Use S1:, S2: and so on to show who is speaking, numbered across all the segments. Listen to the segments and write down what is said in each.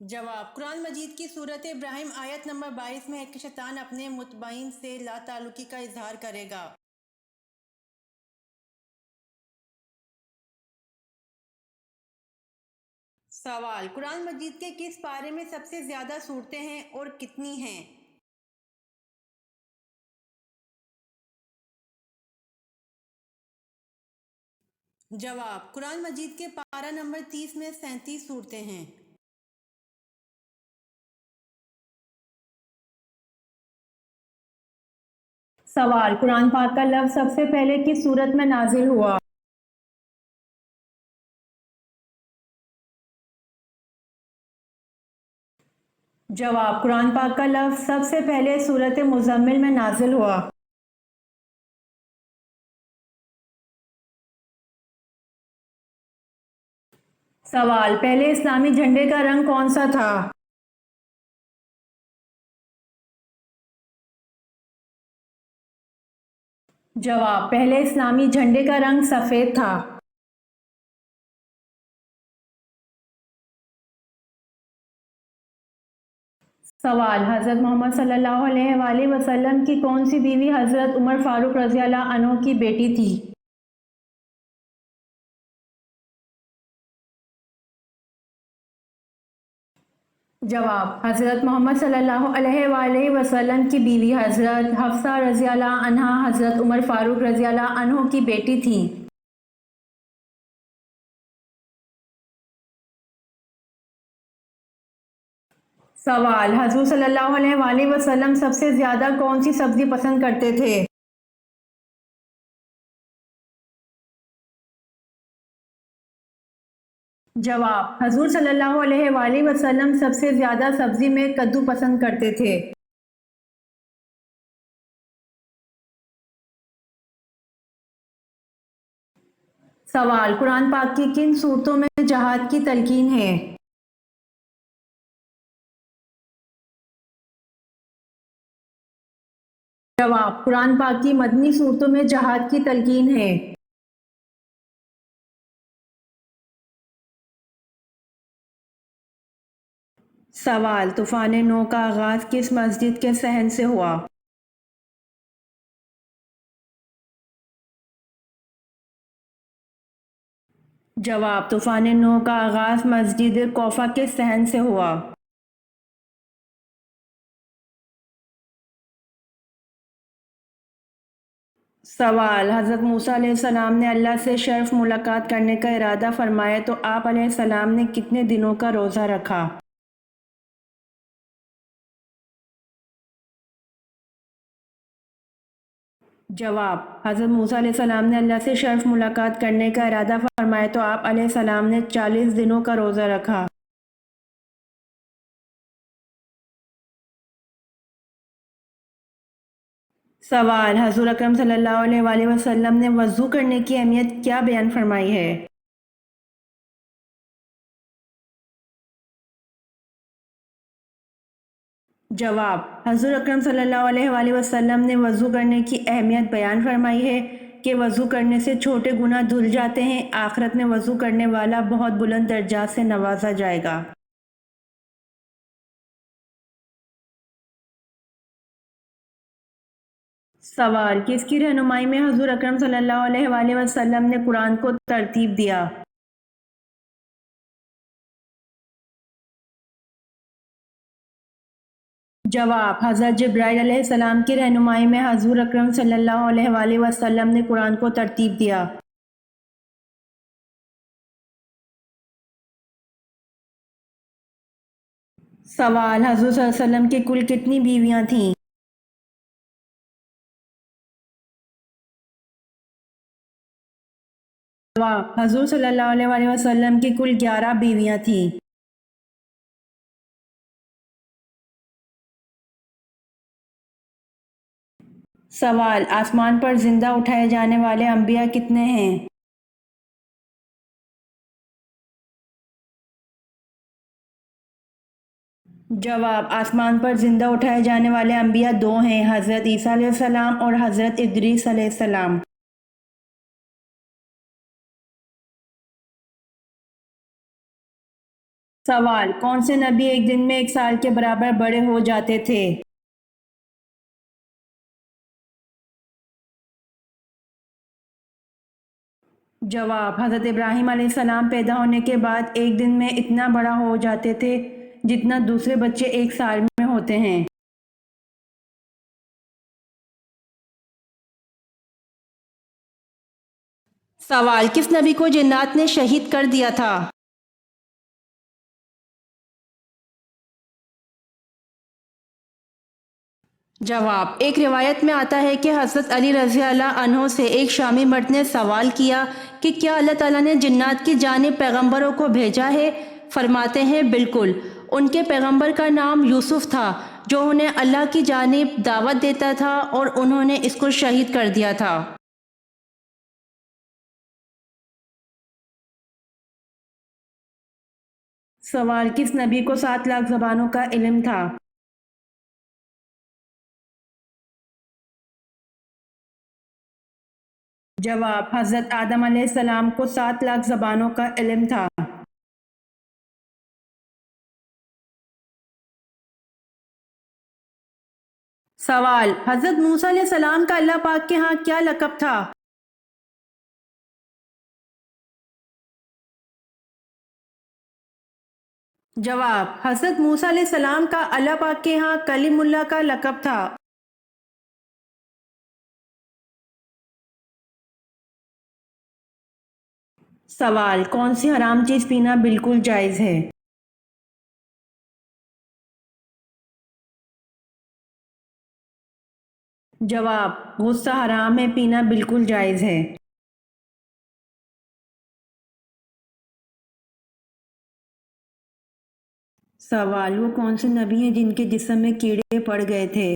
S1: جواب: قرآن مجید کی سورت ابراہیم آیت نمبر 22 میں ایک شیطان اپنے متبعین سے لا تعلقی کا اظہار کرے گا۔ سوال: قرآن مجید کے کس پارے میں سب سے زیادہ صورتیں ہیں اور کتنی ہیں؟ جواب: قرآن مجید کے پارہ نمبر 30 میں 37 صورتیں ہیں۔ سوال: قرآن پاک کا لفظ سب سے پہلے کس صورت میں نازل ہوا؟ جواب: قرآن پاک کا لفظ سب سے پہلے سورت مزمل میں نازل ہوا۔ سوال: پہلے اسلامی جھنڈے کا رنگ کون سا تھا؟ جواب: پہلے اسلامی جھنڈے کا رنگ سفید تھا۔ سوال: حضرت محمد صلی اللہ علیہ وآلہ وسلم کی کون سی بیوی حضرت عمر فاروق رضی اللہ عنہ کی بیٹی تھی؟ جواب: حضرت محمد صلی اللہ علیہ وآلہ وسلم کی بیوی حضرت حفصہ رضی اللہ عنہا حضرت عمر فاروق رضی اللہ عنہ کی بیٹی تھیں۔ سوال: حضور صلی اللہ علیہ وآلہ وسلم سب سے زیادہ کون سی سبزی پسند کرتے تھے؟ جواب: حضور صلی اللہ علیہ وآلہ وسلم سب سے زیادہ سبزی میں کدو پسند کرتے تھے۔ سوال: قرآن پاک کی کن صورتوں میں جہاد کی تلقین ہے؟ جواب: قرآن پاک کی مدنی صورتوں میں جہاد کی تلقین ہے۔ سوال: طوفان نو کا آغاز کس مسجد کے صحن سے ہوا؟ جواب: طوفان نو کا آغاز مسجد کوفہ کے صحن سے ہوا۔ سوال: حضرت موسیٰ علیہ السلام نے اللہ سے شرف ملاقات کرنے کا ارادہ فرمایا تو آپ علیہ السلام نے کتنے دنوں کا روزہ رکھا؟ جواب: حضرت موسیٰ علیہ السلام نے اللہ سے شرف ملاقات کرنے کا ارادہ فرمایا تو آپ علیہ السلام نے 40 دنوں کا روزہ رکھا۔ سوال: حضور اکرم صلی اللہ علیہ وآلہ وسلم نے وضو کرنے کی اہمیت کیا بیان فرمائی ہے؟ جواب: حضور اکرم صلی اللہ علیہ وآلہ وسلم نے وضو کرنے کی اہمیت بیان فرمائی ہے کہ وضو کرنے سے چھوٹے گناہ دھل جاتے ہیں، آخرت میں وضو کرنے والا بہت بلند درجات سے نوازا جائے گا۔ سوال: کس کی رہنمائی میں حضور اکرم صلی اللہ علیہ وآلہ وسلم نے قرآن کو ترتیب دیا؟ جواب: حضرت جبرائیل علیہ السلام کی رہنمائی میں حضور اکرم صلی اللہ علیہ وآلہ وسلم نے قرآن کو ترتیب دیا۔ سوال: حضور صلی اللہ علیہ وسلم کی کل کتنی بیویاں تھیں؟ جواب: حضور صلی اللہ علیہ وآلہ وسلم کی کل 11 بیویاں تھیں۔ سوال: آسمان پر زندہ اٹھائے جانے والے انبیاء کتنے ہیں؟ جواب: آسمان پر زندہ اٹھائے جانے والے انبیاء 2 ہیں، حضرت عیسیٰ علیہ السلام اور حضرت ادریس علیہ السلام۔ سوال: کون سے نبی ایک دن میں 1 سال کے برابر بڑے ہو جاتے تھے؟ جواب: حضرت ابراہیم علیہ السلام پیدا ہونے کے بعد ایک دن میں اتنا بڑا ہو جاتے تھے جتنا دوسرے بچے 1 سال میں ہوتے ہیں۔ سوال: کس نبی کو جنات نے شہید کر دیا تھا؟ جواب: ایک روایت میں آتا ہے کہ حضرت علی رضی اللہ عنہ سے ایک شامی مرد نے سوال کیا کہ کیا اللہ تعالیٰ نے جنات کی جانب پیغمبروں کو بھیجا ہے؟ فرماتے ہیں بالکل۔ ان کے پیغمبر کا نام یوسف تھا جو انہیں اللہ کی جانب دعوت دیتا تھا اور انہوں نے اس کو شہید کر دیا تھا۔ سوال: کس نبی کو 7 لاکھ زبانوں کا علم تھا؟ جواب: حضرت آدم علیہ السلام کو 7 لاکھ زبانوں کا علم تھا۔ سوال: حضرت موسیٰ علیہ السلام کا اللہ پاک کے ہاں کیا لقب تھا؟ جواب: حضرت موسیٰ علیہ السلام کا اللہ پاک کے ہاں کلیم اللہ کا لقب تھا۔ سوال: کون سی حرام چیز پینا بالکل جائز ہے؟ جواب: غصہ حرام ہے، پینا بالکل جائز ہے۔ سوال: وہ کون سے نبی ہیں جن کے جسم میں کیڑے پڑ گئے تھے؟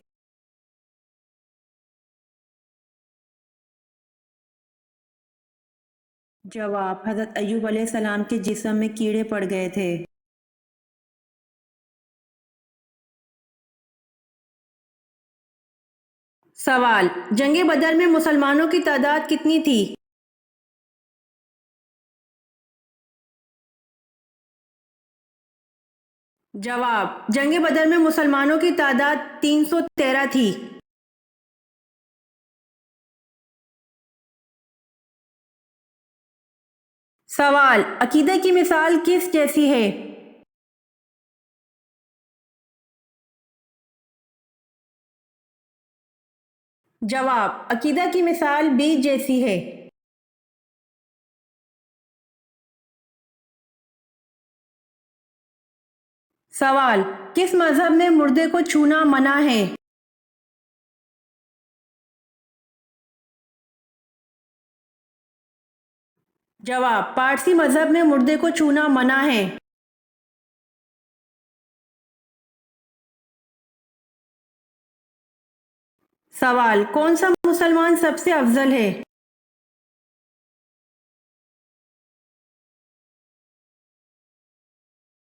S1: جواب: حضرت ایوب علیہ السلام کے جسم میں کیڑے پڑ گئے تھے۔ سوال: جنگ بدر میں مسلمانوں کی تعداد کتنی تھی؟ جواب: جنگ بدر میں مسلمانوں کی تعداد 313 تھی۔ سوال: عقیدہ کی مثال کس جیسی ہے؟ جواب: عقیدہ کی مثال بیج جیسی ہے۔ سوال: کس مذہب میں مردے کو چھونا منع ہے؟ جواب: پارسی مذہب میں مردے کو چھونا منع ہے۔ سوال: کون سا مسلمان سب سے افضل ہے؟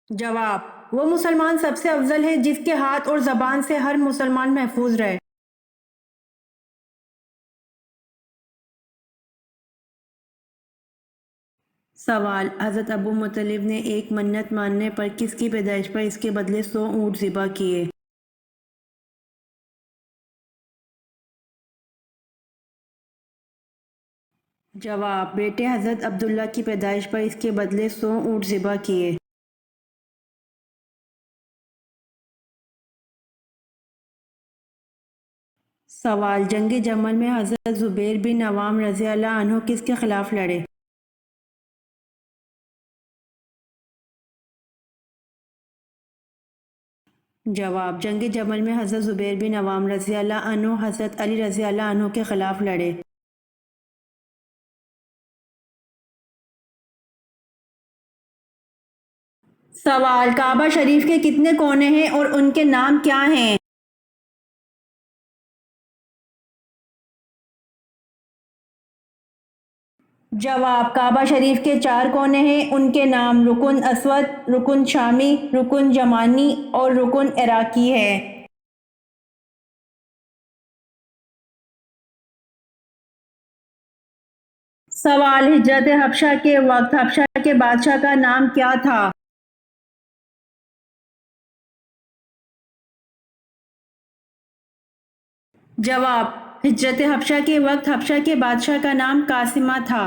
S1: جواب: وہ مسلمان سب سے افضل ہے جس کے ہاتھ اور زبان سے ہر مسلمان محفوظ رہے۔ سوال: حضرت ابو مطلب نے ایک منت ماننے پر کس کی پیدائش پر اس کے بدلے 100 اونٹ ذبح کیے؟ جواب: بیٹے حضرت عبداللہ کی پیدائش پر اس کے بدلے 100 اونٹ ذبح کیے۔ سوال: جنگ جمل میں حضرت زبیر بن عوام رضی اللہ عنہ کس کے خلاف لڑے؟ جواب: جنگ جمل میں حضرت زبیر بن عوام رضی اللہ عنہ حضرت علی رضی اللہ عنہ کے خلاف لڑے۔ سوال: کعبہ شریف کے کتنے کونے ہیں اور ان کے نام کیا ہیں؟ جواب: کعبہ شریف کے 4 کونے ہیں، ان کے نام رکن اسود، رکن شامی، رکن یمانی اور رکن عراقی ہے۔ سوال: ہجرت حبشہ کے وقت حبشہ کے بادشاہ کا نام کیا تھا؟ جواب: ہجرت حبشہ کے وقت حبشہ کے بادشاہ کا نام قاسمہ تھا۔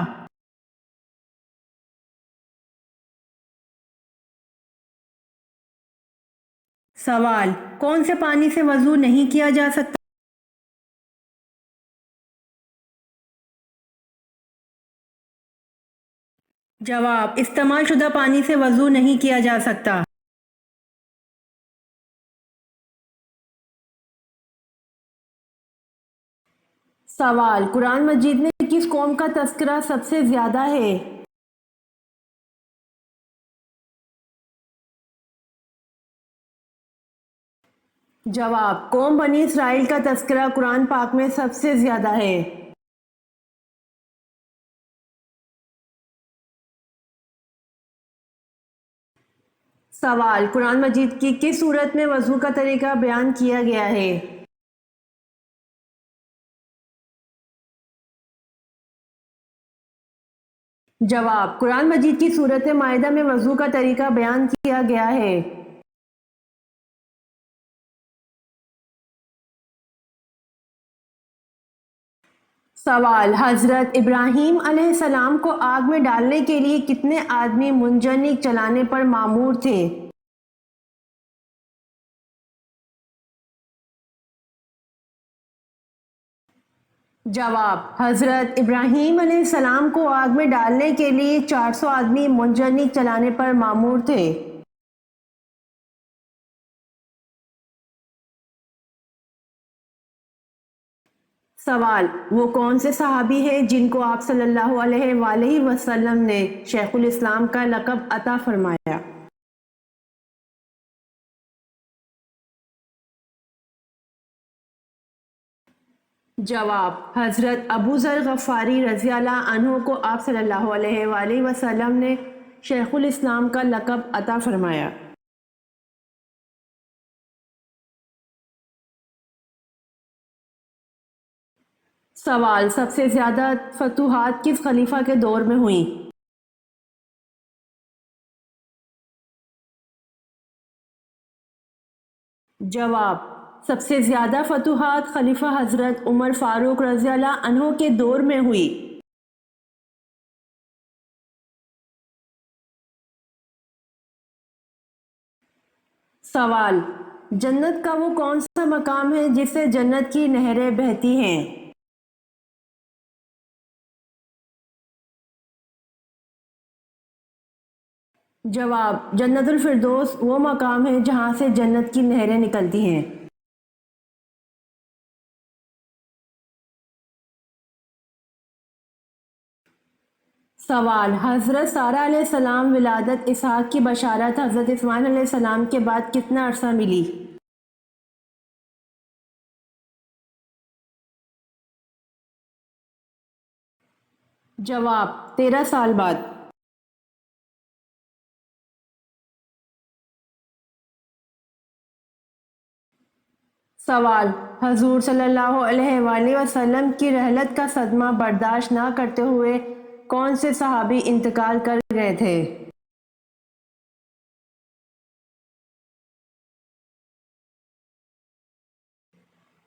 S1: سوال: کون سے پانی سے وضو نہیں کیا جا سکتا؟ جواب: استعمال شدہ پانی سے وضو نہیں کیا جا سکتا۔ سوال: قرآن مجید میں کس قوم کا تذکرہ سب سے زیادہ ہے؟ جواب: قوم بنی اسرائیل کا تذکرہ قرآن پاک میں سب سے زیادہ ہے۔ سوال: قرآن مجید کی کس سورت میں وضو کا طریقہ بیان کیا گیا ہے؟ جواب: قرآن مجید کی سورت مائدہ میں وضو کا طریقہ بیان کیا گیا ہے۔ سوال: حضرت ابراہیم علیہ السلام کو آگ میں ڈالنے کے لیے کتنے آدمی منجنیق چلانے پر مامور تھے؟ جواب: حضرت ابراہیم علیہ السلام کو آگ میں ڈالنے کے لیے 400 آدمی منجنیق چلانے پر مامور تھے۔ سوال: وہ کون سے صحابی ہیں جن کو آپ صلی اللہ علیہ وآلہ وسلم نے شیخ الاسلام کا لقب عطا فرمایا؟ جواب: حضرت ابو ذر غفاری رضی اللہ عنہ کو آپ صلی اللہ علیہ وآلہ وسلم نے شیخ الاسلام کا لقب عطا فرمایا۔ سوال: سب سے زیادہ فتوحات کس خلیفہ کے دور میں ہوئیں؟ جواب: سب سے زیادہ فتوحات خلیفہ حضرت عمر فاروق رضی اللہ عنہ کے دور میں ہوئی۔ سوال: جنت کا وہ کون سا مقام ہے جس سے جنت کی نہریں بہتی ہیں؟ جواب: جنت الفردوس وہ مقام ہے جہاں سے جنت کی نہریں نکلتی ہیں۔ سوال: حضرت سارہ علیہ السلام ولادت اسحاق کی بشارت حضرت اسماعیل علیہ السلام کے بعد کتنا عرصہ ملی؟ جواب: 13 سال بعد۔ سوال: حضور صلی اللہ علیہ وآلہ وسلم کی رحلت کا صدمہ برداشت نہ کرتے ہوئے کون سے صحابی انتقال کر گئے تھے؟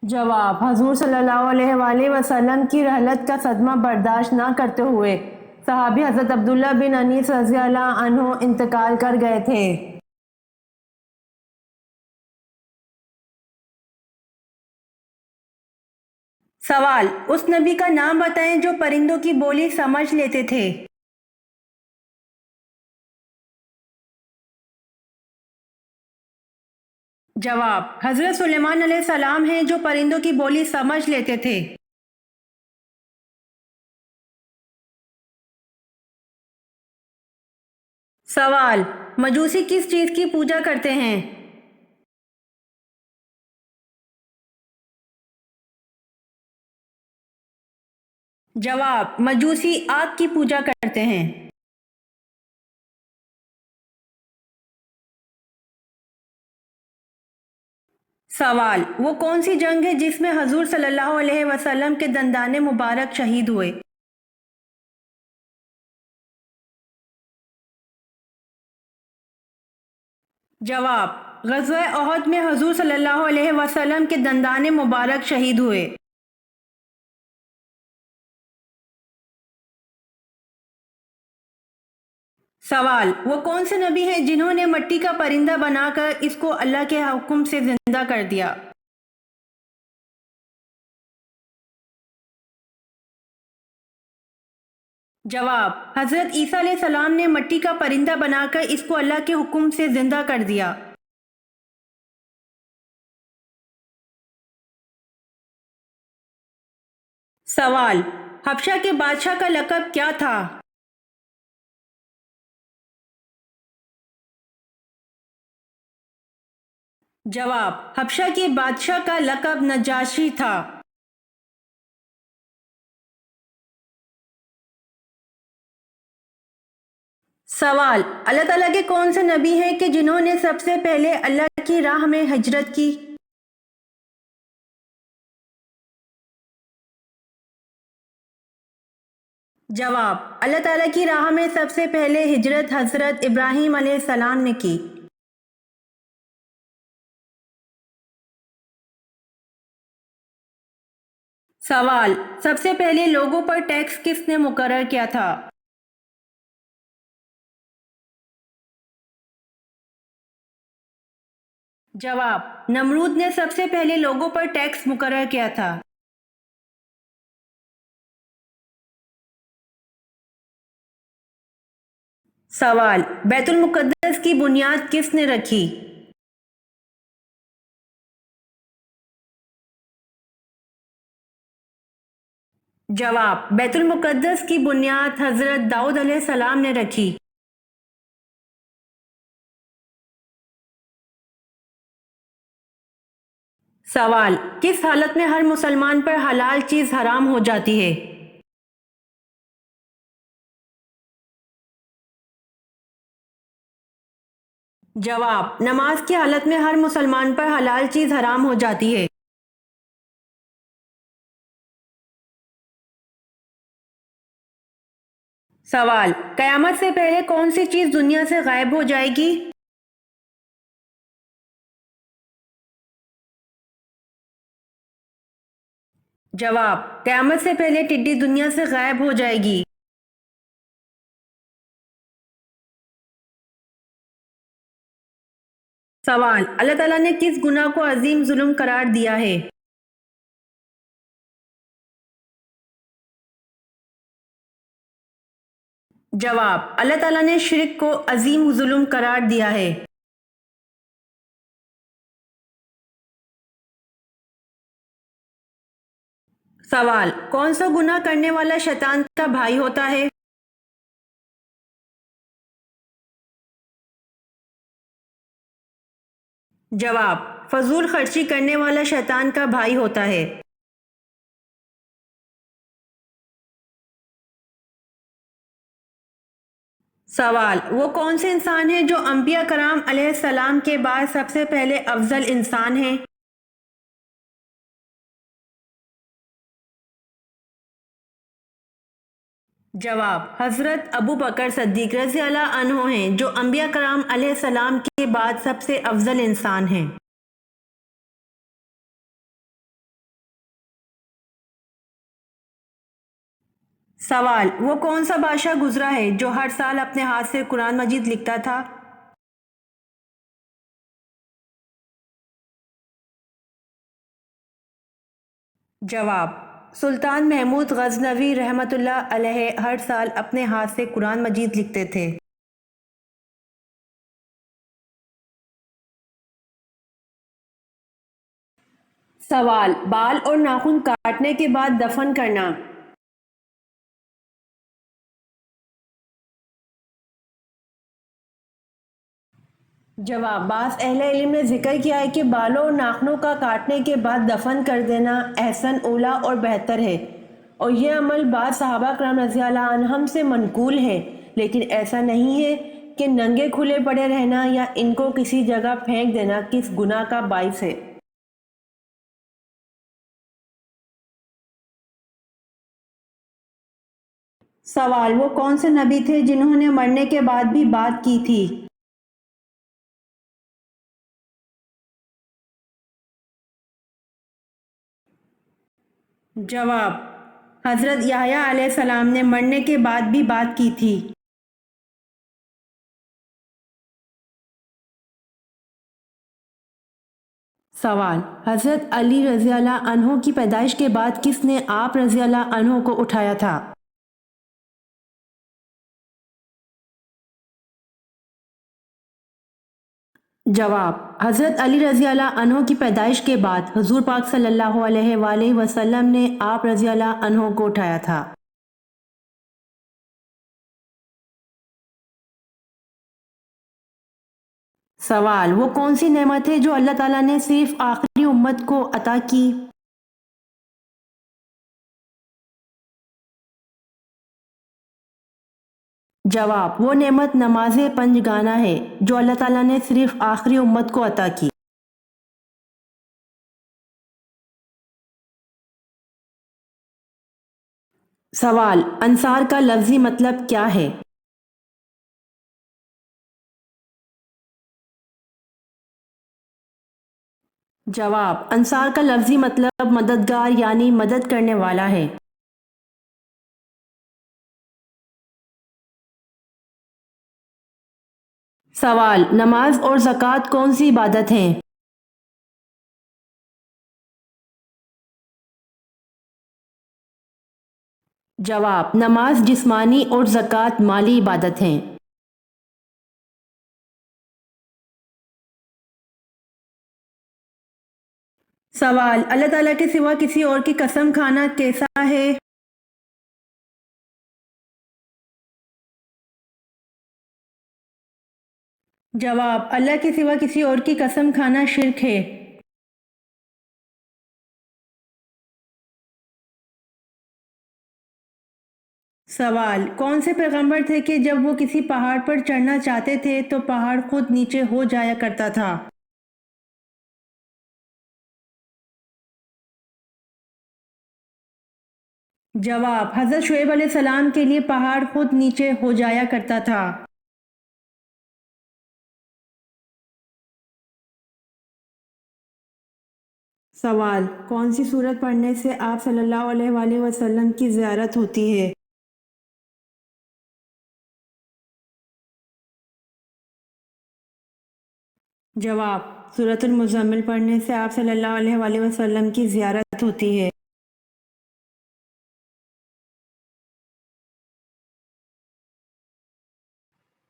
S1: جواب: حضور صلی اللہ علیہ وآلہ وسلم کی رحلت کا صدمہ برداشت نہ کرتے ہوئے صحابی حضرت عبداللہ بن انیس رضی اللہ عنہ انتقال کر گئے تھے۔ سوال: اس نبی کا نام بتائیں جو پرندوں کی بولی سمجھ لیتے تھے۔ جواب: حضرت سلیمان علیہ السلام ہیں جو پرندوں کی بولی سمجھ لیتے تھے۔ سوال: مجوسی کس چیز کی پوجا کرتے ہیں؟ جواب: مجوسی آگ کی پوجا کرتے ہیں۔ سوال: وہ کون سی جنگ ہے جس میں حضور صلی اللہ علیہ وسلم کے دندان مبارک شہید ہوئے؟ جواب: غزوہ احد میں حضور صلی اللہ علیہ وسلم کے دندان مبارک شہید ہوئے۔ سوال: وہ کون سے نبی ہیں جنہوں نے مٹی کا پرندہ بنا کر اس کو اللہ کے حکم سے زندہ کر دیا؟ جواب: حضرت عیسیٰ علیہ السلام نے مٹی کا پرندہ بنا کر اس کو اللہ کے حکم سے زندہ کر دیا۔ سوال: حبشہ کے بادشاہ کا لقب کیا تھا؟ جواب: حبشہ کے بادشاہ کا لقب نجاشی تھا۔ سوال: اللہ تعالیٰ کے کون سے نبی ہیں کہ جنہوں نے سب سے پہلے اللہ کی راہ میں ہجرت کی؟ جواب: اللہ تعالیٰ کی راہ میں سب سے پہلے ہجرت حضرت ابراہیم علیہ السلام نے کی۔ سوال: سب سے پہلے لوگوں پر ٹیکس کس نے مقرر کیا تھا؟ جواب: نمرود نے سب سے پہلے لوگوں پر ٹیکس مقرر کیا تھا۔ سوال: بیت المقدس کی بنیاد کس نے رکھی؟ جواب: بیت المقدس کی بنیاد حضرت داؤد علیہ السلام نے رکھی۔ سوال: کس حالت میں ہر مسلمان پر حلال چیز حرام ہو جاتی ہے؟ جواب: نماز کی حالت میں ہر مسلمان پر حلال چیز حرام ہو جاتی ہے۔ سوال: قیامت سے پہلے کون سی چیز دنیا سے غائب ہو جائے گی؟ جواب: قیامت سے پہلے ٹڈی دنیا سے غائب ہو جائے گی۔ سوال: اللہ تعالیٰ نے کس گناہ کو عظیم ظلم قرار دیا ہے؟ جواب: اللہ تعالیٰ نے شرک کو عظیم ظلم قرار دیا ہے۔ سوال: کون سا گناہ کرنے والا شیطان کا بھائی ہوتا ہے؟ جواب: فضول خرچی کرنے والا شیطان کا بھائی ہوتا ہے۔ سوال: وہ کون سے انسان ہیں جو انبیاء کرام علیہ السلام کے بعد سب سے پہلے افضل انسان ہیں؟ جواب: حضرت ابو بکر صدیق رضی اللہ عنہ ہیں جو انبیاء کرام علیہ السلام کے بعد سب سے افضل انسان ہیں۔ سوال: وہ کون سا بادشاہ گزرا ہے جو ہر سال اپنے ہاتھ سے قرآن مجید لکھتا تھا؟ جواب: سلطان محمود غزنوی رحمۃ اللہ علیہ ہر سال اپنے ہاتھ سے قرآن مجید لکھتے تھے۔ سوال: بال اور ناخن کاٹنے کے بعد دفن کرنا۔ جواب: بعض اہل علم نے ذکر کیا ہے کہ بالوں اور ناخنوں کا کاٹنے کے بعد دفن کر دینا احسن اولا اور بہتر ہے، اور یہ عمل بعض صحابہ کرام رضی اللہ عنہم سے منقول ہے، لیکن ایسا نہیں ہے کہ ننگے کھلے پڑے رہنا یا ان کو کسی جگہ پھینک دینا کس گناہ کا باعث ہے۔ سوال: وہ کون سے نبی تھے جنہوں نے مرنے کے بعد بھی بات کی تھی؟ جواب: حضرت یحییٰ علیہ السلام نے مرنے کے بعد بھی بات کی تھی۔ سوال: حضرت علی رضی اللہ عنہ کی پیدائش کے بعد کس نے آپ رضی اللہ عنہ کو اٹھایا تھا؟ جواب: حضرت علی رضی اللہ عنہ کی پیدائش کے بعد حضور پاک صلی اللہ علیہ وآلہ وسلم نے آپ رضی اللہ عنہ کو اٹھایا تھا۔ سوال: وہ کون سی نعمت ہے جو اللہ تعالیٰ نے صرف آخری امت کو عطا کی؟ جواب: وہ نعمت نماز پنجگانہ ہے جو اللہ تعالیٰ نے صرف آخری امت کو عطا کی۔ سوال: انصار کا لفظی مطلب کیا ہے؟ جواب: انصار کا لفظی مطلب مددگار یعنی مدد کرنے والا ہے۔ سوال: نماز اور زکوٰۃ کون سی عبادت ہیں؟ جواب: نماز جسمانی اور زکوٰۃ مالی عبادت ہیں۔ سوال: اللہ تعالیٰ کے سوا کسی اور کی قسم کھانا کیسا ہے؟ جواب: اللہ کے سوا کسی اور کی قسم کھانا شرک ہے۔ سوال: کون سے پیغمبر تھے کہ جب وہ کسی پہاڑ پر چڑھنا چاہتے تھے تو پہاڑ خود نیچے ہو جایا کرتا تھا؟ جواب: حضرت شعیب علیہ السلام کے لیے پہاڑ خود نیچے ہو جایا کرتا تھا۔ سوال: کون سی سورت پڑھنے سے آپ صلی اللہ علیہ وآلہ وسلم کی زیارت ہوتی ہے؟ جواب: سورۃ المزمل پڑھنے سے آپ صلی اللہ علیہ وآلہ وسلم کی زیارت ہوتی ہے۔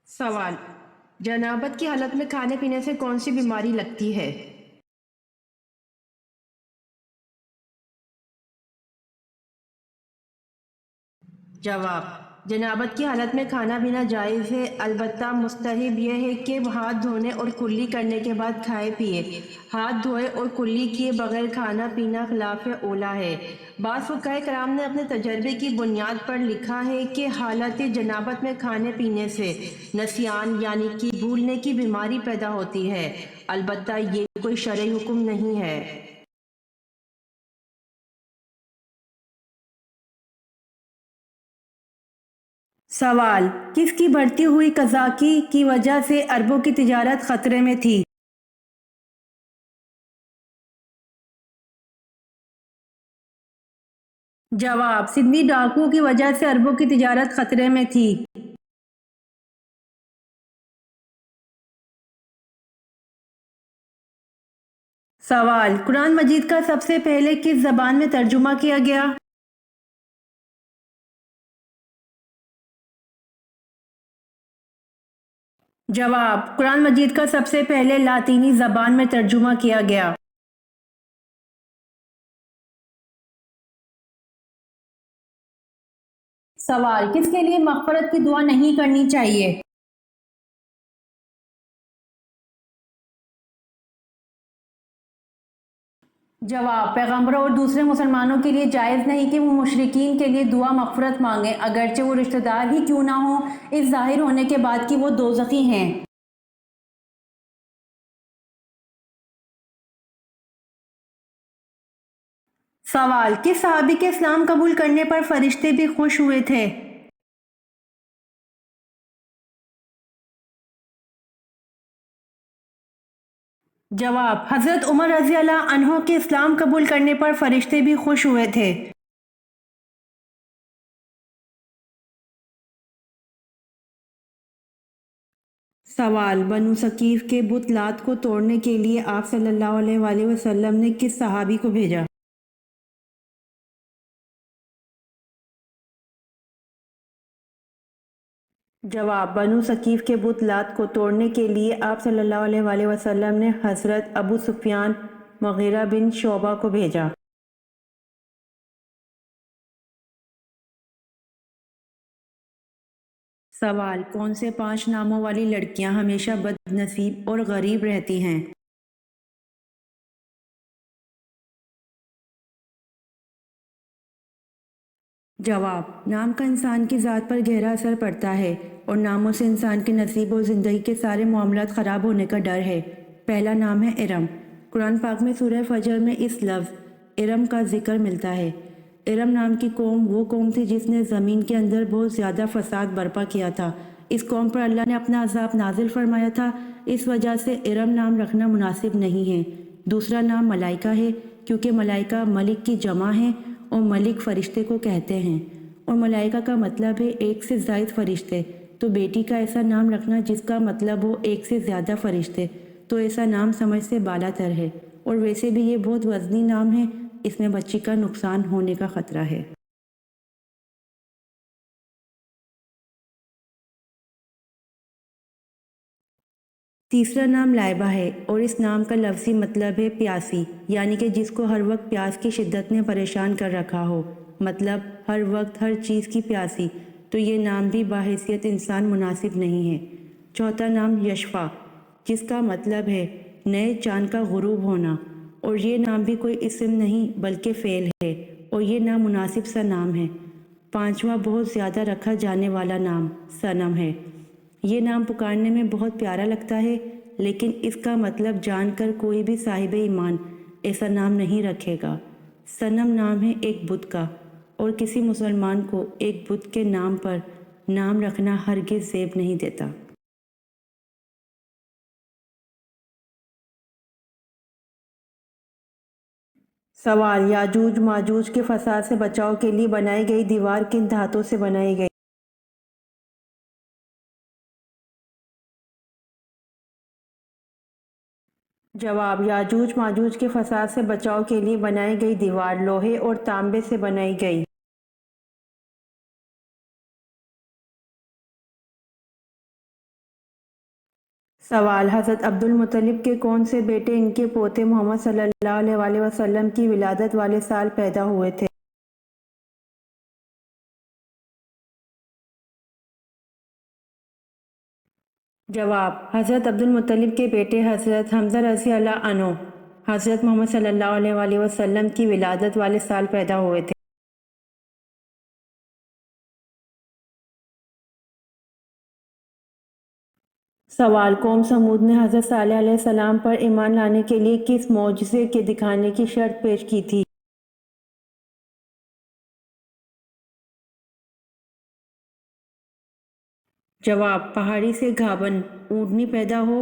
S1: سوال: جنابت کی حالت میں کھانے پینے سے کون سی بیماری لگتی ہے؟ جواب: جنابت کی حالت میں کھانا پینا جائز ہے، البتہ مستحب یہ ہے کہ ہاتھ دھونے اور کلی کرنے کے بعد کھائے پیے۔ ہاتھ دھوئے اور کلی کیے بغیر کھانا پینا خلاف اولیٰ ہے۔ بعض فقہائے کرام نے اپنے تجربے کی بنیاد پر لکھا ہے کہ حالت جنابت میں کھانے پینے سے نسیان یعنی کہ بھولنے کی بیماری پیدا ہوتی ہے، البتہ یہ کوئی شرعی حکم نہیں ہے۔ سوال: کس کی بڑھتی ہوئی قذاقی کی وجہ سے اربوں کی تجارت خطرے میں تھی؟ جواب: سندھی ڈاکوؤں کی وجہ سے اربوں کی تجارت خطرے میں تھی۔ سوال: قرآن مجید کا سب سے پہلے کس زبان میں ترجمہ کیا گیا؟ جواب: قرآن مجید کا سب سے پہلے لاطینی زبان میں ترجمہ کیا گیا۔ سوال: کس کے لیے مغفرت کی دعا نہیں کرنی چاہیے؟ جواب: پیغمبروں اور دوسرے مسلمانوں کے لیے جائز نہیں کہ وہ مشرکین کے لیے دعا مغفرت مانگیں، اگرچہ وہ رشتہ دار ہی کیوں نہ ہوں، اس ظاہر ہونے کے بعد کہ وہ دوزخی ہیں۔ سوال: کس صحابی کے اسلام قبول کرنے پر فرشتے بھی خوش ہوئے تھے؟ جواب: حضرت عمر رضی اللہ عنہ کے اسلام قبول کرنے پر فرشتے بھی خوش ہوئے تھے۔ سوال: بنو ثقیف کے بت لات کو توڑنے کے لیے آپ صلی اللہ علیہ وآلہ وسلم نے کس صحابی کو بھیجا؟ جواب: بنو ثقیف کے بت لات کو توڑنے کے لیے آپ صلی اللہ علیہ وآلہ وسلم نے حضرت ابو سفیان مغیرہ بن شعبہ کو بھیجا۔ سوال: کون سے 5 ناموں والی لڑکیاں ہمیشہ بد نصیب اور غریب رہتی ہیں؟ جواب: نام کا انسان کی ذات پر گہرا اثر پڑتا ہے اور ناموں سے انسان کے نصیب اور زندگی کے سارے معاملات خراب ہونے کا ڈر ہے۔ پہلا نام ہے ارم۔ قرآن پاک میں سورہ فجر میں اس لفظ ارم کا ذکر ملتا ہے۔ ارم نام کی قوم وہ قوم تھی جس نے زمین کے اندر بہت زیادہ فساد برپا کیا تھا۔ اس قوم پر اللہ نے اپنا عذاب نازل فرمایا تھا، اس وجہ سے ارم نام رکھنا مناسب نہیں ہے۔ دوسرا نام ملائکہ ہے، کیونکہ ملائکہ ملک کی جمع ہیں اور ملک فرشتے کو کہتے ہیں، اور ملائکہ کا مطلب ہے ایک سے زائد فرشتے، تو بیٹی کا ایسا نام رکھنا جس کا مطلب ہو ایک سے زیادہ فرشتے، تو ایسا نام سمجھ سے بالا تر ہے، اور ویسے بھی یہ بہت وزنی نام ہے، اس میں بچی کا نقصان ہونے کا خطرہ ہے۔ تیسرا نام لائبہ ہے، اور اس نام کا لفظی مطلب ہے پیاسی، یعنی کہ جس کو ہر وقت پیاس کی شدت نے پریشان کر رکھا ہو، مطلب ہر وقت ہر چیز کی پیاسی، تو یہ نام بھی بحیثیت انسان مناسب نہیں ہے۔ چوتھا نام یشفع، جس کا مطلب ہے نئے چاند کا غروب ہونا، اور یہ نام بھی کوئی اسم نہیں بلکہ فعل ہے، اور یہ نامناسب سا نام ہے۔ پانچواں بہت زیادہ رکھا جانے والا نام صنم ہے۔ یہ نام پکارنے میں بہت پیارا لگتا ہے، لیکن اس کا مطلب جان کر کوئی بھی صاحب ایمان ایسا نام نہیں رکھے گا۔ صنم نام ہے ایک بت کا، اور کسی مسلمان کو ایک بت کے نام پر نام رکھنا ہرگز زیب نہیں دیتا۔ سوال: یاجوج ماجوج کے فساد سے بچاؤ کے لیے بنائی گئی دیوار کن دھاتوں سے بنائی گئی؟ جواب: یاجوج ماجوج کے فساد سے بچاؤ کے لیے بنائی گئی دیوار لوہے اور تانبے سے بنائی گئی۔ سوال: حضرت عبد المطلب کے کون سے بیٹے ان کے پوتے محمد صلی اللہ علیہ وآلہ وسلم کی ولادت والے سال پیدا ہوئے تھے؟ جواب: حضرت عبد المطلب کے بیٹے حضرت حمزہ رضی اللہ عنہ حضرت محمد صلی اللہ علیہ وآلہ وسلم کی ولادت والے سال پیدا ہوئے تھے۔ سوال: قوم سمود نے حضرت صالح علیہ السلام پر ایمان لانے کے لیے کس معجزے کے دکھانے کی شرط پیش کی تھی؟ جواب: پہاڑی سے گھابن اونٹنی پیدا ہو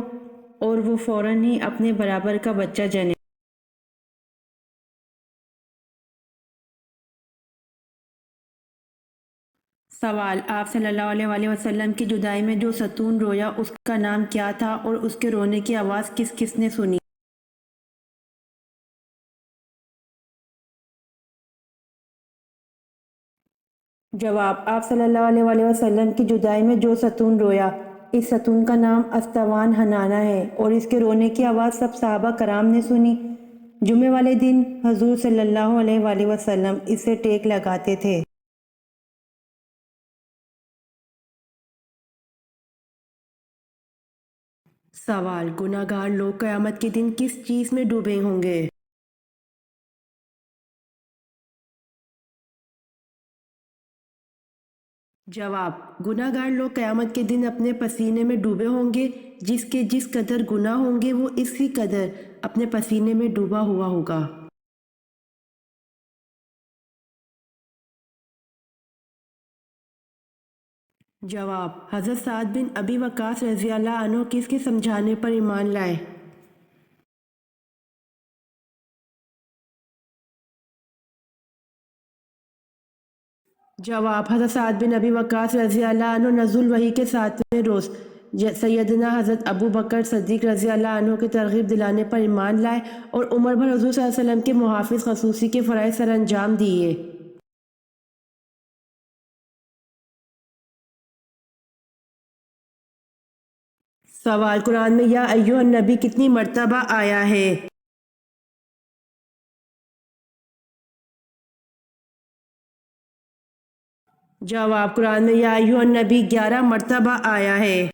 S1: اور وہ فوراً ہی اپنے برابر کا بچہ جنے۔ سوال: آپ صلی اللہ علیہ وآلہ وسلم کی جدائی میں جو ستون رویا اس کا نام کیا تھا اور اس کے رونے کی آواز کس کس نے سنی؟ جواب: آپ صلی اللہ علیہ وآلہ وسلم کی جدائی میں جو ستون رویا، اس ستون کا نام استوان حنانہ ہے، اور اس کے رونے کی آواز سب صحابہ کرام نے سنی۔ جمعے والے دن حضور صلی اللہ علیہ وآلہ وسلم اسے ٹیک لگاتے تھے۔ سوال: گناہ گار لوگ قیامت کے دن کس چیز میں ڈوبے ہوں گے؟ جواب: گناہ گار لوگ قیامت کے دن اپنے پسینے میں ڈوبے ہوں گے، جس کے جس قدر گناہ ہوں گے وہ اسی قدر اپنے پسینے میں ڈوبا ہوا ہوگا۔ جواب: حضرت سعد بن ابی وقاص رضی اللہ عنہ کس کے سمجھانے پر ایمان لائے؟ جواب: حضرت سعد بن ابی وقاص رضی اللہ عنہ نزول وحی کے 7ویں روز سیدنا حضرت ابو بکر صدیق رضی اللہ عنہ کے ترغیب دلانے پر ایمان لائے اور عمر بھر حضور صلی اللہ علیہ وسلم کے محافظ خصوصی کے فرائض سر انجام دیے۔ سوال، قرآن میں یا ایھا النبی کتنی مرتبہ آیا ہے؟ جواب، قرآن میں یا ایھا النبی 11 مرتبہ آیا ہے۔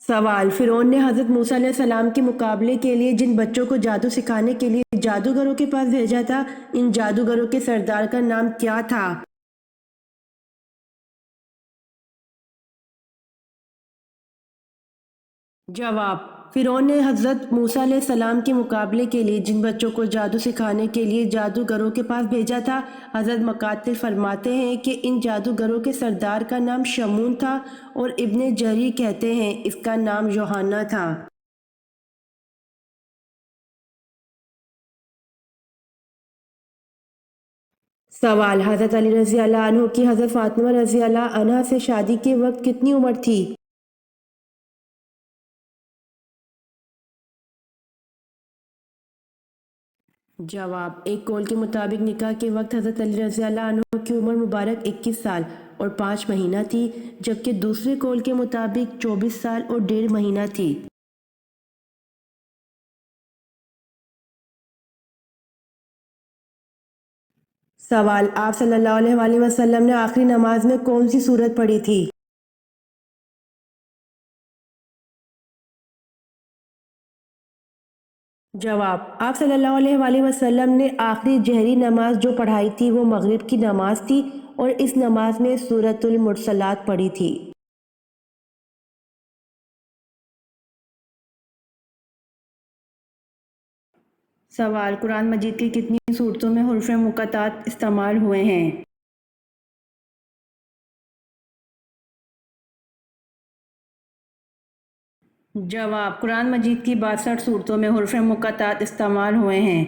S1: سوال، فرعون نے حضرت موسیٰ علیہ السلام کے مقابلے کے لیے جن بچوں کو جادو سکھانے کے لیے جادوگروں کے پاس بھیجا تھا، ان جادوگروں کے سردار کا نام کیا تھا؟ جواب، فرعون نے حضرت موسیٰ علیہ السلام کے مقابلے کے لیے جن بچوں کو جادو سکھانے کے لیے جادوگروں کے پاس بھیجا تھا، حضرت مقاتل فرماتے ہیں کہ ان جادوگروں کے سردار کا نام شمون تھا اور ابن جریر کہتے ہیں اس کا نام یوحنا تھا۔ سوال، حضرت علی رضی اللہ عنہ کی حضرت فاطمہ رضی اللہ عنہا سے شادی کے وقت کتنی عمر تھی؟ جواب، ایک قول کے مطابق نکاح کے وقت حضرت علی رضی اللہ عنہ کی عمر مبارک 21 سال اور 5 مہینہ تھی، جبکہ دوسرے قول کے مطابق 24 سال اور 1.5 مہینہ تھی۔ سوال، آپ صلی اللہ علیہ وآلہ وسلم نے آخری نماز میں کون سی سورت پڑھی تھی؟ جواب، آپ صلی اللہ علیہ وآلہ وسلم نے آخری جہری نماز جو پڑھائی تھی وہ مغرب کی نماز تھی اور اس نماز میں سورۃ المرسلات پڑھی تھی۔ سوال، قرآن مجید کی کتنی صورتوں میں حروف مقطعات استعمال ہوئے ہیں؟ جواب، قرآن مجید کی 62 صورتوں میں حروف مقطعات استعمال ہوئے ہیں۔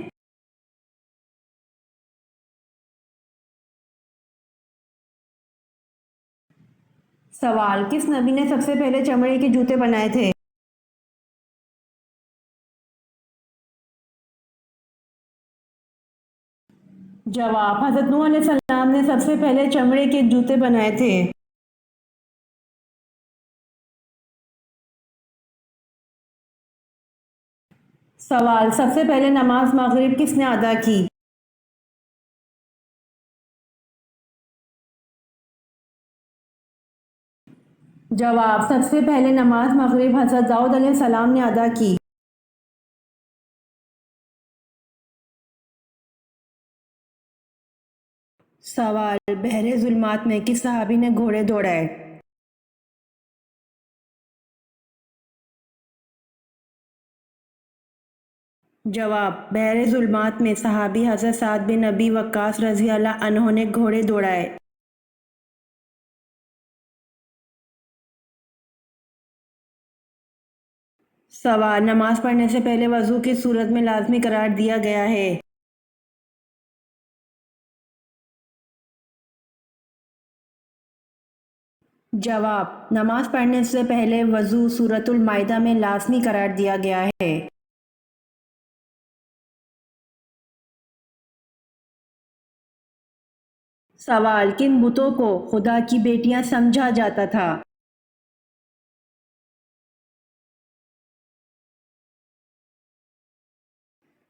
S1: سوال، کس نبی نے سب سے پہلے چمڑے کے جوتے بنائے تھے؟ جواب، حضرت نوح علیہ السلام نے سب سے پہلے چمڑے کے جوتے بنائے تھے۔ سوال، سب سے پہلے نماز مغرب کس نے ادا کی؟ جواب، سب سے پہلے نماز مغرب حضرت داؤد علیہ السلام نے ادا کی۔ سوال، بحر ظلمات میں کس صحابی نے گھوڑے دوڑائے؟ جواب، بحر ظلمات میں صحابی حضرت سعد بن ابی وقاص رضی اللہ عنہ نے گھوڑے دوڑائے۔ سوال، نماز پڑھنے سے پہلے وضو کس صورت میں لازمی قرار دیا گیا ہے؟ جواب، نماز پڑھنے سے پہلے وضو سورۃ المائدہ میں لازمی قرار دیا گیا ہے۔ سوال، کن بتوں کو خدا کی بیٹیاں سمجھا جاتا تھا؟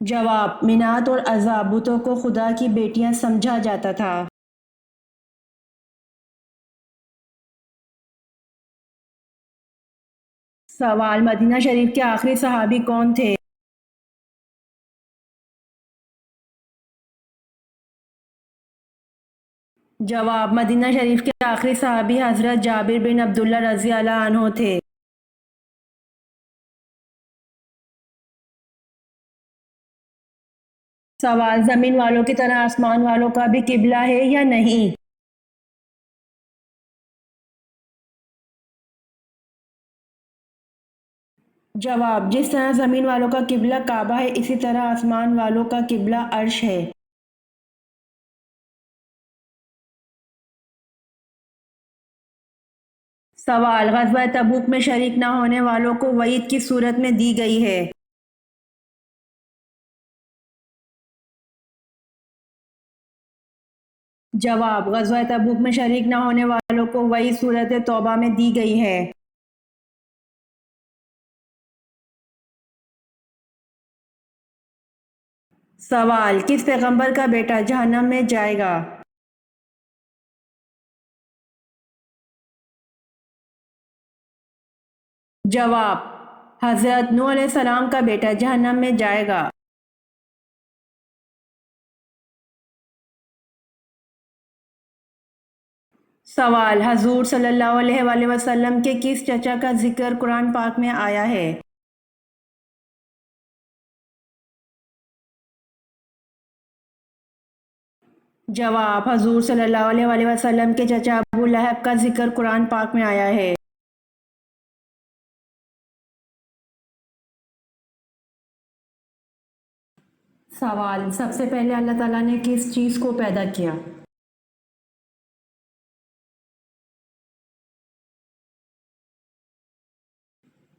S1: جواب، منات اور عزا بتوں کو خدا کی بیٹیاں سمجھا جاتا تھا۔ سوال، مدینہ شریف کے آخری صحابی کون تھے؟ جواب، مدینہ شریف کے آخری صحابی حضرت جابر بن عبداللہ رضی اللہ عنہ تھے۔ سوال، زمین والوں کی طرح آسمان والوں کا بھی قبلہ ہے یا نہیں؟ جواب، جس طرح زمین والوں کا قبلہ کعبہ ہے اسی طرح آسمان والوں کا قبلہ عرش ہے۔ سوال، غزوہ تبوک میں شریک نہ ہونے والوں کو وعید کس صورت میں دی گئی ہے؟ جواب، غزوہ تبوک میں شریک نہ ہونے والوں کو وعید صورت توبہ میں دی گئی ہے۔ سوال، کس پیغمبر کا بیٹا جہنم میں جائے گا؟ جواب، حضرت نوح علیہ السلام کا بیٹا جہنم میں جائے گا۔ سوال، حضور صلی اللہ علیہ وآلہ وسلم کے کس چچا کا ذکر قرآن پاک میں آیا ہے؟ جواب، حضور صلی اللہ علیہ وآلہ وسلم کے چچا ابو لہب کا ذکر قرآن پاک میں آیا ہے۔ سوال، سب سے پہلے اللہ تعالیٰ نے کس چیز کو پیدا کیا؟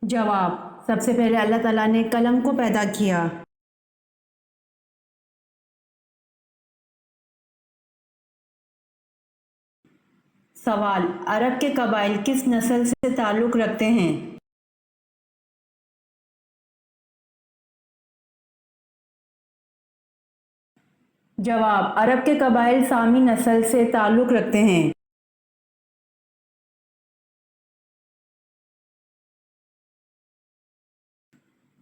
S1: جواب، سب سے پہلے اللہ تعالیٰ نے قلم کو پیدا کیا۔ سوال، عرب کے قبائل کس نسل سے تعلق رکھتے ہیں؟ جواب، عرب کے قبائل سامی نسل سے تعلق رکھتے ہیں۔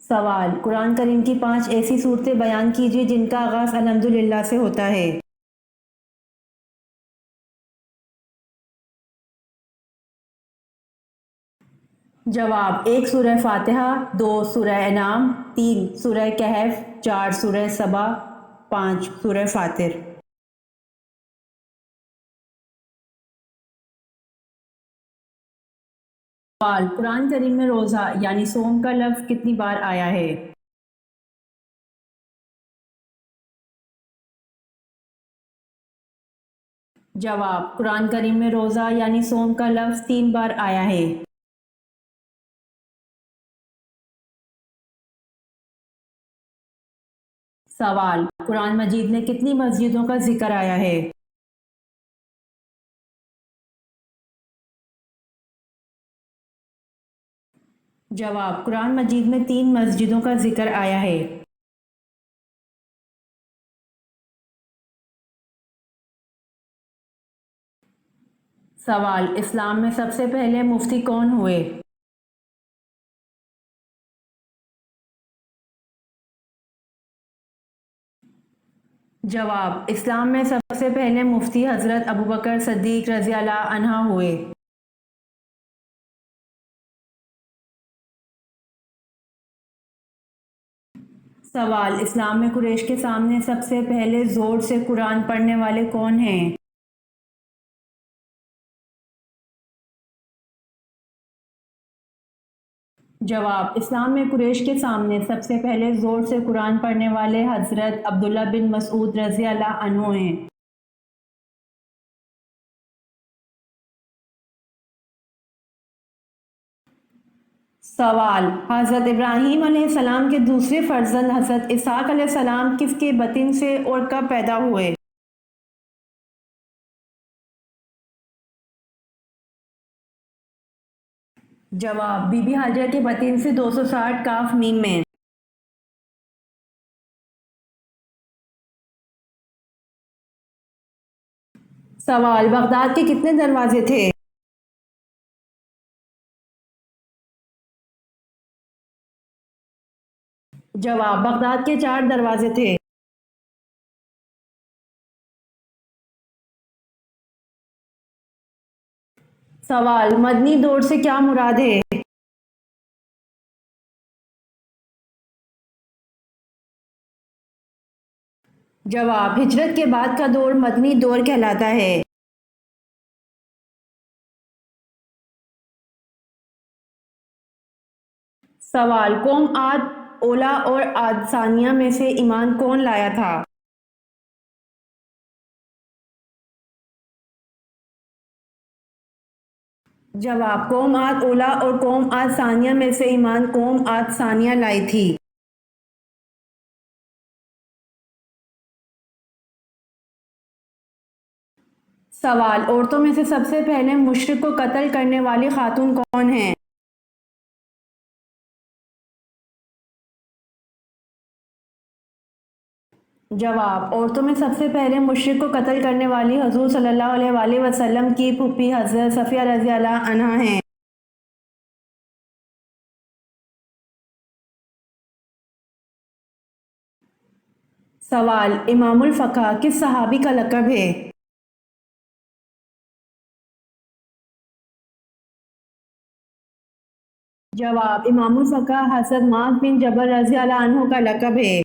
S1: سوال، قرآن کریم کی 5 ایسی صورتیں بیان کیجیے جن کا آغاز الحمدللہ سے ہوتا ہے۔ جواب، 1 سورہ فاتحہ، 2 سورہ انعام، 3 سورہ کہف، 4 سورہ سبا، 5 سورہ فاطر۔ سوال، قرآن کریم میں روزہ یعنی صوم کا لفظ کتنی بار آیا ہے؟ جواب، قرآن کریم میں روزہ یعنی صوم کا لفظ 3 بار آیا ہے۔ سوال، قرآن مجید میں کتنی مسجدوں کا ذکر آیا ہے؟ جواب، قرآن مجید میں 3 مسجدوں کا ذکر آیا ہے۔ سوال، اسلام میں سب سے پہلے مفتی کون ہوئے؟ جواب، اسلام میں سب سے پہلے مفتی حضرت ابوبکر صدیق رضی اللہ عنہ ہوئے۔ سوال، اسلام میں قریش کے سامنے سب سے پہلے زور سے قرآن پڑھنے والے کون ہیں؟ جواب، اسلام میں قریش کے سامنے سب سے پہلے زور سے قرآن پڑھنے والے حضرت عبداللہ بن مسعود رضی اللہ عنہ ہیں۔ سوال، حضرت ابراہیم علیہ السلام کے دوسرے فرزند حضرت اسحاق علیہ السلام کس کے بطن سے اور کب پیدا ہوئے؟ جواب، بی بی ہاجرہ کے بطن سے 260 کاف میم میں۔ سوال، بغداد کے کتنے دروازے تھے؟ جواب، بغداد کے 4 دروازے تھے۔ سوال، مدنی دور سے کیا مراد ہے؟ جواب، ہجرت کے بعد کا دور مدنی دور کہلاتا ہے۔ سوال، قوم عاد اولا اور عاد ثانیہ میں سے ایمان کون لایا تھا؟ جواب: قوم عاد اولا اور قوم عاد ثانیہ میں سے ایمان قوم عاد ثانیہ لائی تھی۔ سوال: عورتوں میں سے سب سے پہلے مشرک کو قتل کرنے والی خاتون کون ہیں؟ جواب: عورتوں میں سب سے پہلے مشرک کو قتل کرنے والی حضور صلی اللہ علیہ وآلہ وسلم کی پھوپھی حضرت صفیہ رضی اللہ عنہا ہیں۔ سوال: امام الفقہ کس صحابی کا لقب ہے؟ جواب: امام الفقہ حضرت معاذ بن جبل رضی اللہ عنہ کا لقب ہے۔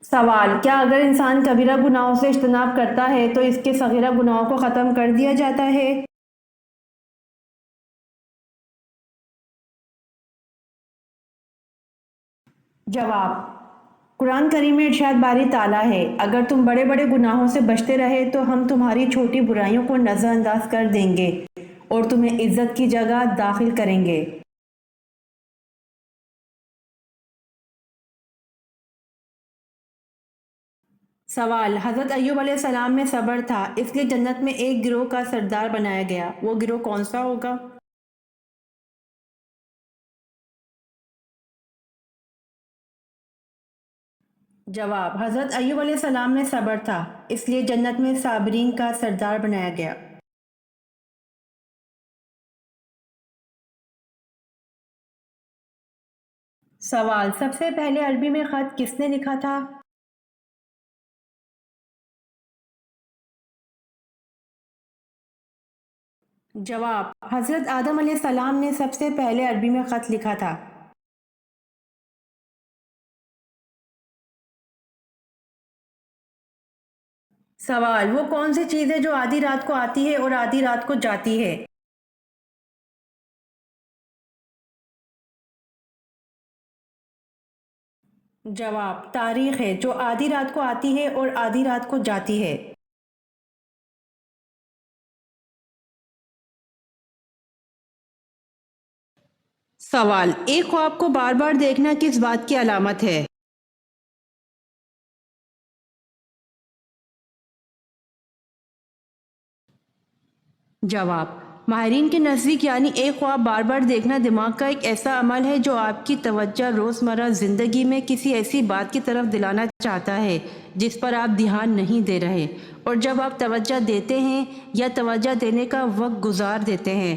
S1: سوال: کیا اگر انسان کبیرہ گناہوں سے اجتناب کرتا ہے تو اس کے صغیرہ گناہوں کو ختم کر دیا جاتا ہے؟ جواب: قرآن کریم میں ارشاد باری تعالیٰ ہے، اگر تم بڑے بڑے گناہوں سے بچتے رہے تو ہم تمہاری چھوٹی برائیوں کو نظر انداز کر دیں گے اور تمہیں عزت کی جگہ داخل کریں گے۔ سوال: حضرت ایوب علیہ السلام میں صبر تھا اس لیے جنت میں ایک گروہ کا سردار بنایا گیا، وہ گروہ کون سا ہوگا؟ جواب: حضرت ایوب علیہ السلام میں صبر تھا اس لیے جنت میں صابرین کا سردار بنایا گیا۔ سوال: سب سے پہلے عربی میں خط کس نے لکھا تھا؟ جواب: حضرت آدم علیہ السلام نے سب سے پہلے عربی میں خط لکھا تھا۔ سوال: وہ کون سی چیز ہے جو آدھی رات کو آتی ہے اور آدھی رات کو جاتی ہے؟ جواب: تاریخ ہے جو آدھی رات کو آتی ہے اور آدھی رات کو جاتی ہے۔ سوال: ایک خواب کو بار بار دیکھنا کس بات کی علامت ہے؟ جواب: ماہرین کے نزدیک یعنی ایک خواب بار بار دیکھنا دماغ کا ایک ایسا عمل ہے جو آپ کی توجہ روزمرہ زندگی میں کسی ایسی بات کی طرف دلانا چاہتا ہے جس پر آپ دھیان نہیں دے رہے، اور جب آپ توجہ دیتے ہیں یا توجہ دینے کا وقت گزار دیتے ہیں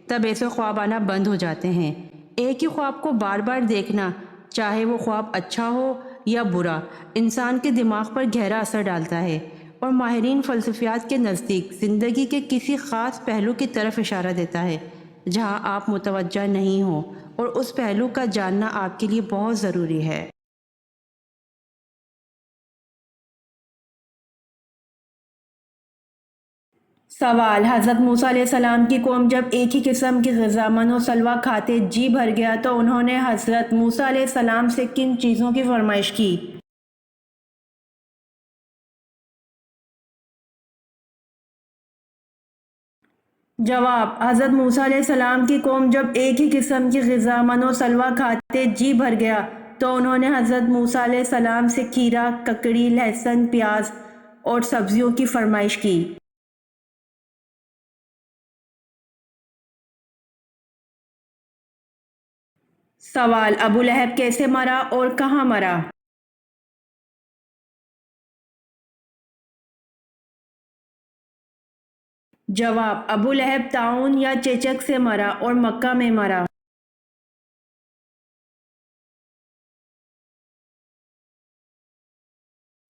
S1: تب ایسے خواب آنا بند ہو جاتے ہیں۔ ایک ہی خواب کو بار بار دیکھنا، چاہے وہ خواب اچھا ہو یا برا، انسان کے دماغ پر گہرا اثر ڈالتا ہے اور ماہرین فلسفیات کے نزدیک زندگی کے کسی خاص پہلو کی طرف اشارہ دیتا ہے جہاں آپ متوجہ نہیں ہوں، اور اس پہلو کا جاننا آپ کے لیے بہت ضروری ہے۔ سوال: حضرت موسیٰ علیہ السلام کی قوم جب ایک ہی قسم کی غذا من و سلویٰ کھاتے جی بھر گیا تو انہوں نے حضرت موسیٰ علیہ السلام سے کن چیزوں کی فرمائش کی؟ جواب: حضرت موسیٰ علیہ السلام کی قوم جب ایک ہی قسم کی غذا من و سلویٰ کھاتے جی بھر گیا تو انہوں نے حضرت موسیٰ علیہ السلام سے کھیرا، ککڑی، لہسن، پیاز اور سبزیوں کی فرمائش کی۔ سوال: ابو لہب کیسے مرا اور کہاں مرا؟ جواب: ابو لہب طاعون یا چیچک سے مرا اور مکہ میں مرا۔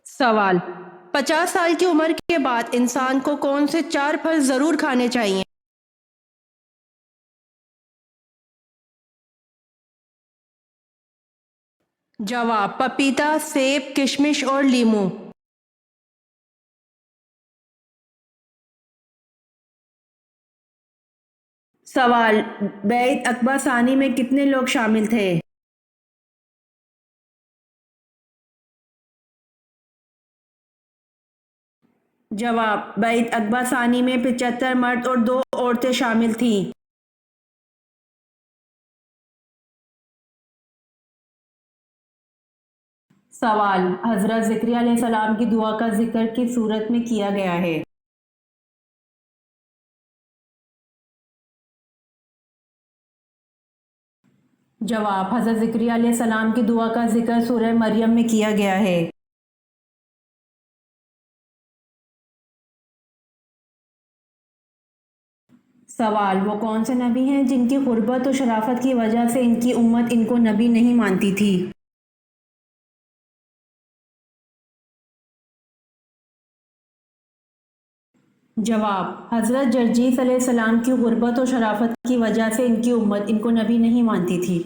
S1: سوال: 50 سال کی عمر کے بعد انسان کو کون سے 4 پھل ضرور کھانے چاہیے؟ جواب: پپیتا، سیب، کشمش اور لیموں۔ سوال: بیعت عقبہ ثانی میں کتنے لوگ شامل تھے؟ جواب: بیعت عقبہ ثانی میں 75 مرد اور 2 عورتیں شامل تھیں۔ سوال: حضرت زکریا علیہ السلام کی دعا کا ذکر کس صورت میں کیا گیا ہے؟ جواب: حضرت زکریا علیہ السلام کی دعا کا ذکر سورہ مریم میں کیا گیا ہے۔ سوال: وہ کون سے نبی ہیں جن کی غربت و شرافت کی وجہ سے ان کی امت ان کو نبی نہیں مانتی تھی؟ جواب: حضرت جرجیس علیہ السلام کی غربت و شرافت کی وجہ سے ان کی امت ان کو نبی نہیں مانتی تھی۔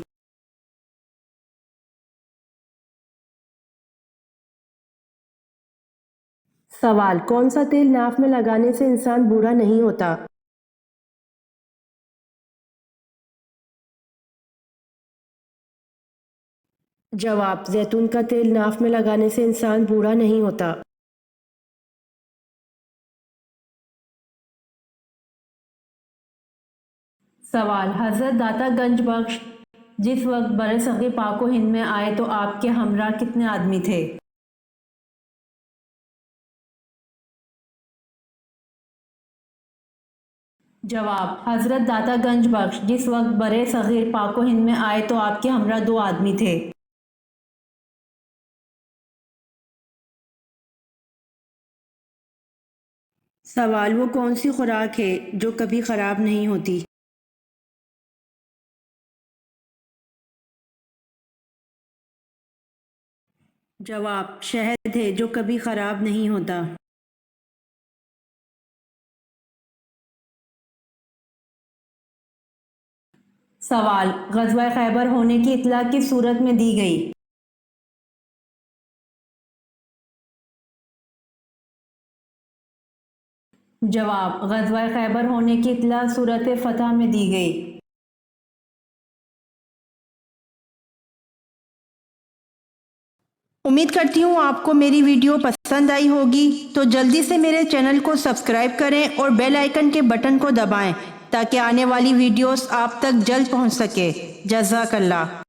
S1: سوال: کون سا تیل ناف میں لگانے سے انسان بوڑھا نہیں ہوتا؟ جواب: زیتون کا تیل ناف میں لگانے سے انسان بوڑھا نہیں ہوتا۔ سوال: حضرت داتا گنج بخش جس وقت بر صغیر پاک و ہند میں آئے تو آپ کے ہمراہ کتنے آدمی تھے؟ جواب: حضرت داتا گنج بخش جس وقت بر صغیر پاک و ہند میں آئے تو آپ کے ہمراہ 2 آدمی تھے۔ سوال: وہ کون سی خوراک ہے جو کبھی خراب نہیں ہوتی؟ جواب: شہد ہے جو کبھی خراب نہیں ہوتا۔ سوال: غزوہ خیبر ہونے کی اطلاع کس صورت میں دی گئی؟ جواب: غزوہ خیبر ہونے کی اطلاع سورۃ فتح میں دی گئی۔ امید کرتی ہوں آپ کو میری ویڈیو پسند آئی ہوگی، تو جلدی سے میرے چینل کو سبسکرائب کریں اور بیل آئیکن کے بٹن کو دبائیں تاکہ آنے والی ویڈیوز آپ تک جلد پہنچ سکے۔ جزاک اللہ۔